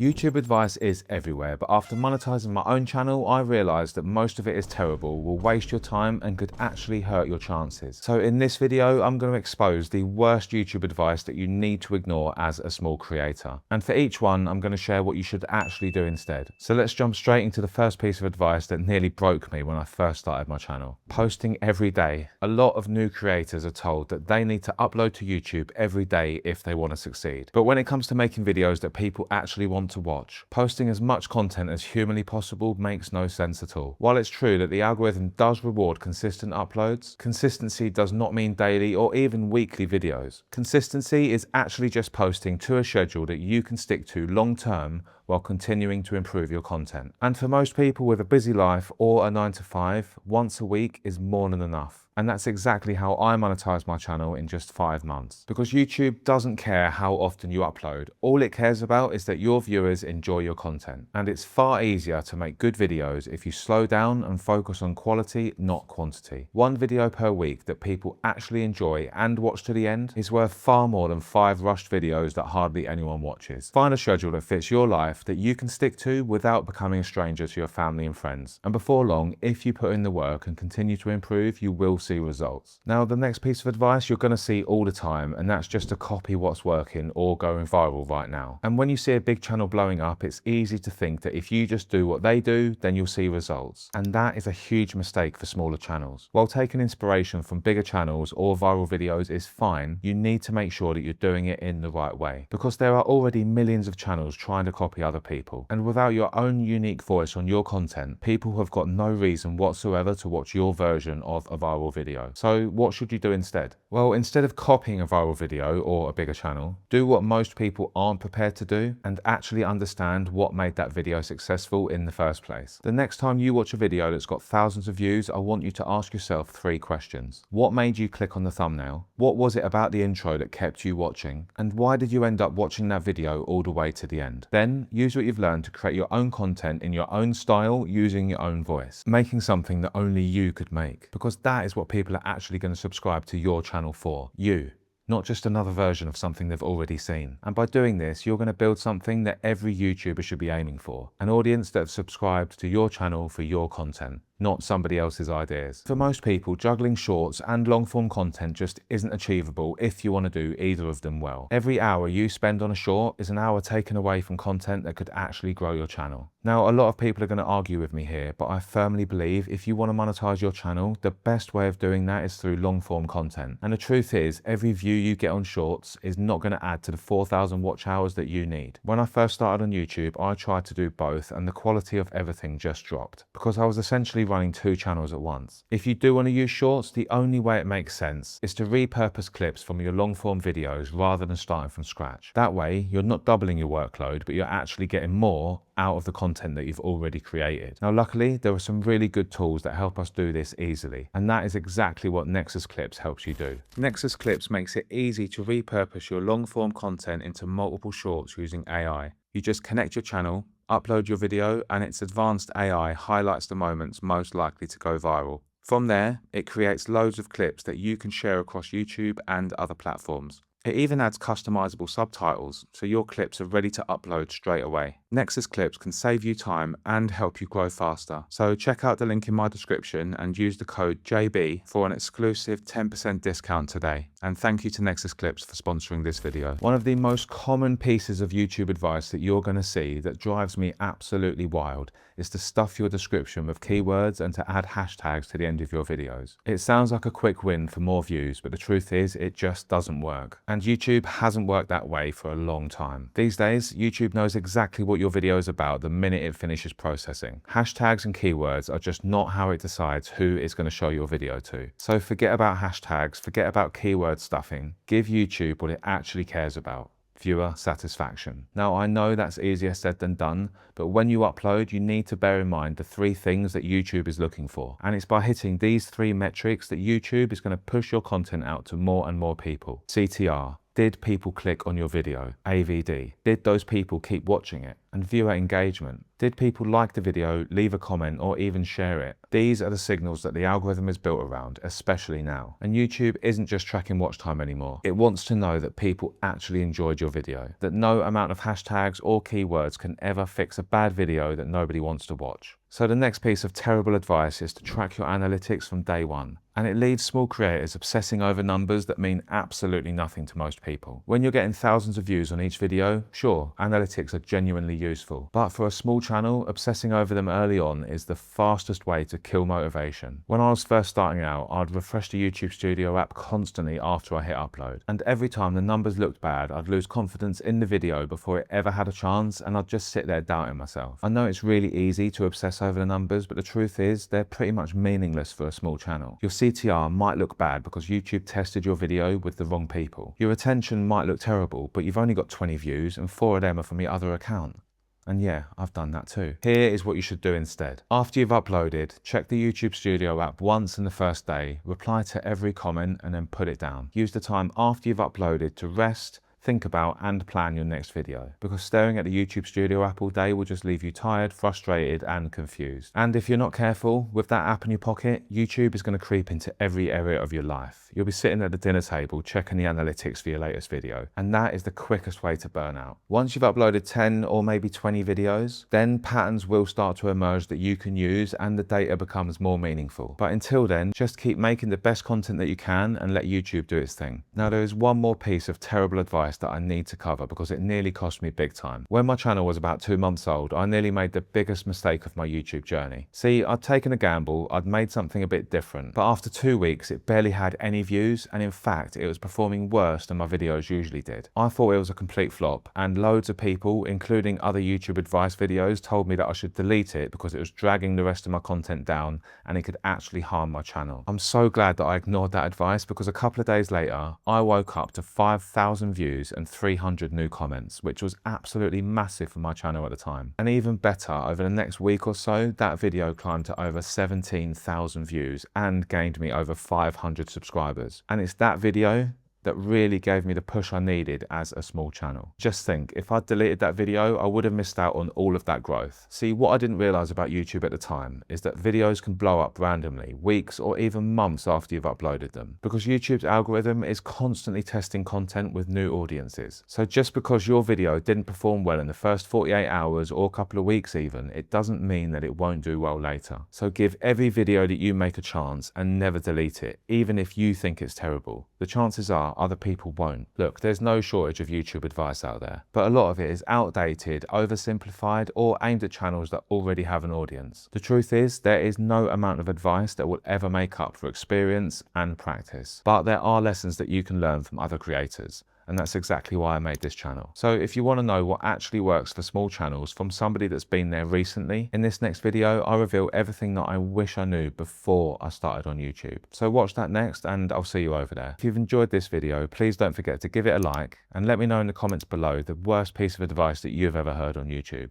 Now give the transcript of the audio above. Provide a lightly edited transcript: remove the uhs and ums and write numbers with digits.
YouTube advice is everywhere, but after monetizing my own channel, I realized that most of it is terrible, will waste your time and could actually hurt your chances. So in this video, I'm going to expose the worst YouTube advice that you need to ignore as a small creator. And for each one, I'm going to share what you should actually do instead. So let's jump straight into the first piece of advice that nearly broke me when I first started my channel. Posting every day. A lot of new creators are told that they need to upload to YouTube every day if they want to succeed. But when it comes to making videos that people actually want to watch, posting as much content as humanly possible makes no sense at all. While it's true that the algorithm does reward consistent uploads, consistency does not mean daily or even weekly videos. Consistency is actually just posting to a schedule that you can stick to long term while continuing to improve your content. And for most people with a busy life or a 9 to 5, once a week is more than enough. And that's exactly how I monetized my channel in just 5 months. Because YouTube doesn't care how often you upload. All it cares about is that your viewers enjoy your content. And it's far easier to make good videos if you slow down and focus on quality, not quantity. One video per week that people actually enjoy and watch to the end is worth far more than 5 rushed videos that hardly anyone watches. Find a schedule that fits your life that you can stick to without becoming a stranger to your family and friends. And before long, if you put in the work and continue to improve, you will see results. Now, the next piece of advice you're going to see all the time, and that's just to copy what's working or going viral right now. And when you see a big channel blowing up, it's easy to think that if you just do what they do, then you'll see results. And that is a huge mistake for smaller channels. While taking inspiration from bigger channels or viral videos is fine, you need to make sure that you're doing it in the right way. Because there are already millions of channels trying to copy other people. And without your own unique voice on your content, people have got no reason whatsoever to watch your version of a viral video. So what should you do instead? Well, instead of copying a viral video or a bigger channel, do what most people aren't prepared to do and actually understand what made that video successful in the first place. The next time you watch a video that's got thousands of views, I want you to ask yourself 3 questions. What made you click on the thumbnail? What was it about the intro that kept you watching? And why did you end up watching that video all the way to the end? Then use what you've learned to create your own content in your own style using your own voice, making something that only you could make, because that is what people are actually going to subscribe to your channel for. You. Not just another version of something they've already seen. And by doing this, you're going to build something that every YouTuber should be aiming for. An audience that have subscribed to your channel for your content, not somebody else's ideas. For most people, juggling shorts and long-form content just isn't achievable if you want to do either of them well. Every hour you spend on a short is an hour taken away from content that could actually grow your channel. Now, a lot of people are going to argue with me here, but I firmly believe if you want to monetize your channel, the best way of doing that is through long-form content. And the truth is, every view you get on shorts is not going to add to the 4,000 watch hours that you need. When I first started on YouTube, I tried to do both, and the quality of everything just dropped because I was essentially running 2 channels at once. If you do want to use shorts, the only way it makes sense is to repurpose clips from your long form videos rather than starting from scratch. That way, you're not doubling your workload, but you're actually getting more out of the content that you've already created. Now, luckily, there are some really good tools that help us do this easily, and that is exactly what Nexus Clips helps you do. Nexus Clips makes it easy to repurpose your long form content into multiple shorts using AI. You just connect your channel, upload your video, and its advanced AI highlights the moments most likely to go viral. From there, it creates loads of clips that you can share across YouTube and other platforms. It even adds customizable subtitles, so your clips are ready to upload straight away. Nexus Clips can save you time and help you grow faster. So check out the link in my description and use the code JB for an exclusive 10% discount today. And thank you to Nexus Clips for sponsoring this video. One of the most common pieces of YouTube advice that you're going to see that drives me absolutely wild is to stuff your description with keywords and to add hashtags to the end of your videos. It sounds like a quick win for more views, but the truth is it just doesn't work. And YouTube hasn't worked that way for a long time. These days, YouTube knows exactly what your video is about the minute it finishes processing. Hashtags and keywords are just not how it decides who it's going to show your video to. So forget about hashtags, forget about keyword stuffing. Give YouTube what it actually cares about: viewer satisfaction. Now, I know that's easier said than done, but when you upload, you need to bear in mind the 3 things that YouTube is looking for. And it's by hitting these 3 metrics that YouTube is going to push your content out to more and more people. CTR, Did people click on your video? AVD. Did those people keep watching it? And viewer engagement. Did people like the video, leave a comment, or even share it? These are the signals that the algorithm is built around, especially now. And YouTube isn't just tracking watch time anymore. It wants to know that people actually enjoyed your video, that no amount of hashtags or keywords can ever fix a bad video that nobody wants to watch. So the next piece of terrible advice is to track your analytics from day one. And it leaves small creators obsessing over numbers that mean absolutely nothing to most people. When you're getting thousands of views on each video, sure, analytics are genuinely useful. But for a small channel, obsessing over them early on is the fastest way to kill motivation. When I was first starting out, I'd refresh the YouTube Studio app constantly after I hit upload. And every time the numbers looked bad, I'd lose confidence in the video before it ever had a chance, and I'd just sit there doubting myself. I know it's really easy to obsess over the numbers, but the truth is they're pretty much meaningless for a small channel. Your CTR might look bad because YouTube tested your video with the wrong people. Your retention might look terrible, but you've only got 20 views and 4 of them are from your other account. And yeah, I've done that too. Here is what you should do instead. After you've uploaded, check the YouTube Studio app once in the first day, reply to every comment, and then put it down. Use the time after you've uploaded to rest, think about and plan your next video, because staring at the YouTube Studio app all day will just leave you tired, frustrated and confused. And if you're not careful, with that app in your pocket, YouTube is going to creep into every area of your life. You'll be sitting at the dinner table checking the analytics for your latest video, and that is the quickest way to burn out. Once you've uploaded 10 or maybe 20 videos, then patterns will start to emerge that you can use and the data becomes more meaningful. But until then, just keep making the best content that you can and let YouTube do its thing. Now there is one more piece of terrible advice that I need to cover because it nearly cost me big time. When my channel was about 2 months old, I nearly made the biggest mistake of my YouTube journey. See, I'd taken a gamble, I'd made something a bit different, but after 2 weeks it barely had any views, and in fact it was performing worse than my videos usually did. I thought it was a complete flop, and loads of people, including other YouTube advice videos, told me that I should delete it because it was dragging the rest of my content down and it could actually harm my channel. I'm so glad that I ignored that advice, because a couple of days later I woke up to 5,000 views and 300 new comments, which was absolutely massive for my channel at the time. And even better, over the next week or so, that video climbed to over 17,000 views and gained me over 500 subscribers. And it's that video that really gave me the push I needed as a small channel. Just think, if I'd deleted that video, I would have missed out on all of that growth. See, what I didn't realize about YouTube at the time is that videos can blow up randomly, weeks or even months after you've uploaded them, because YouTube's algorithm is constantly testing content with new audiences. So just because your video didn't perform well in the first 48 hours or a couple of weeks even, it doesn't mean that it won't do well later. So give every video that you make a chance and never delete it, even if you think it's terrible. The chances are other people won't. Look, there's no shortage of YouTube advice out there, but a lot of it is outdated, oversimplified, or aimed at channels that already have an audience. The truth is, there is no amount of advice that will ever make up for experience and practice, but there are lessons that you can learn from other creators. And that's exactly why I made this channel. So if you want to know what actually works for small channels from somebody that's been there recently, in this next video, I reveal everything that I wish I knew before I started on YouTube. So watch that next and I'll see you over there. If you've enjoyed this video, please don't forget to give it a like and let me know in the comments below the worst piece of advice that you've ever heard on YouTube.